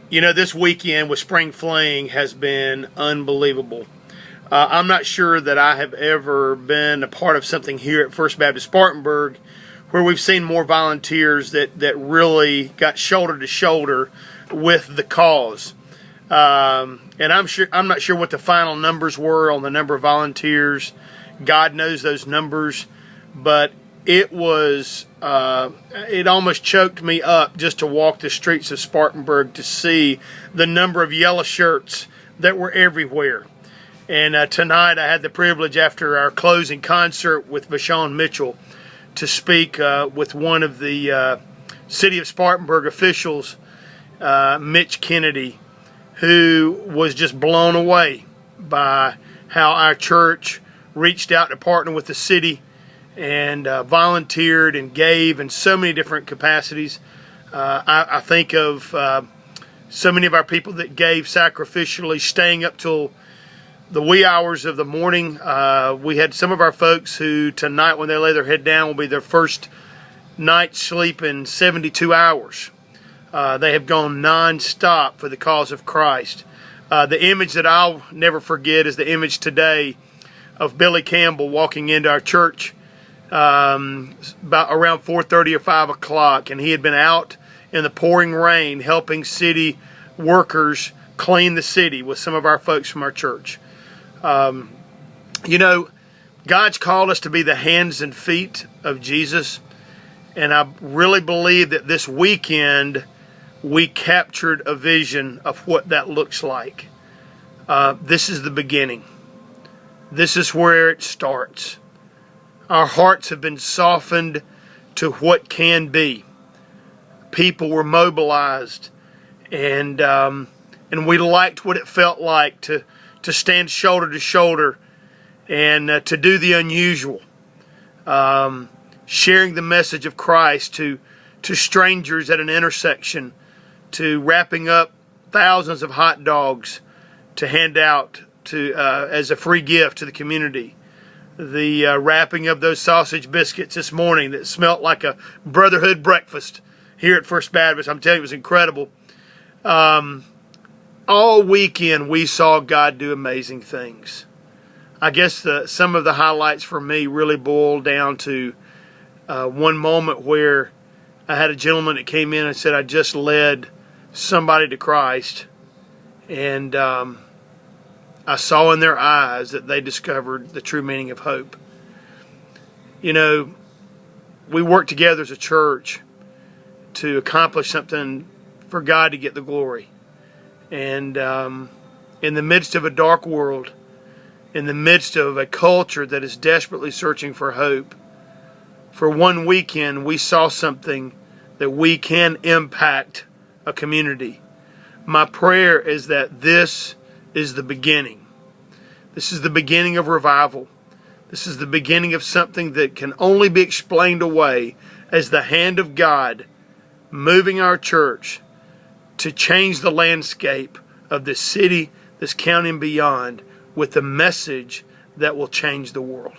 You know, this weekend with Spring Fling has been unbelievable. I'm not sure that I have ever been a part of something here at First Baptist Spartanburg where we've seen more volunteers that really got shoulder to shoulder with the cause. And I'm not sure what the final numbers were on the number of volunteers. God knows those numbers, but it was it almost choked me up just to walk the streets of Spartanburg to see the number of yellow shirts that were everywhere. And tonight I had the privilege, after our closing concert with Vashon Mitchell, to speak with one of the City of Spartanburg officials, Mitch Kennedy, who was just blown away by how our church reached out to partner with the city and volunteered and gave in so many different capacities. I think of so many of our people that gave sacrificially, staying up till the wee hours of the morning. We had some of our folks who tonight, when they lay their head down, will be their first night's sleep in 72 hours. They have gone non-stop for the cause of Christ. The image that I'll never forget is the image today of Billy Campbell walking into our church about around 4:30 or 5 o'clock, and he had been out in the pouring rain helping city workers clean the city with some of our folks from our church. You know, God's called us to be the hands and feet of Jesus, and I really believe that this weekend we captured a vision of what that looks like. This is the beginning. This is where it starts. Our hearts have been softened to what can be. People were mobilized, and we liked what it felt like to stand shoulder to shoulder and to do the unusual, sharing the message of Christ to strangers at an intersection, to wrapping up thousands of hot dogs to hand out to as a free gift to the community. The wrapping of those sausage biscuits this morning that smelt like a brotherhood breakfast here at First Baptist. I'm telling you, it was incredible. All weekend we saw God do amazing things. I guess some of the highlights for me really boiled down to one moment where I had a gentleman that came in and said, "I just led somebody to Christ," and I saw in their eyes that they discovered the true meaning of hope. You know, we work together as a church to accomplish something for God to get the glory. And in the midst of a dark world, in the midst of a culture that is desperately searching for hope, for one weekend we saw something that we can impact a community. My prayer is that this is the beginning. This is the beginning of revival. This is the beginning of something that can only be explained away as the hand of God moving our church to change the landscape of this city, this county, and beyond with the message that will change the world.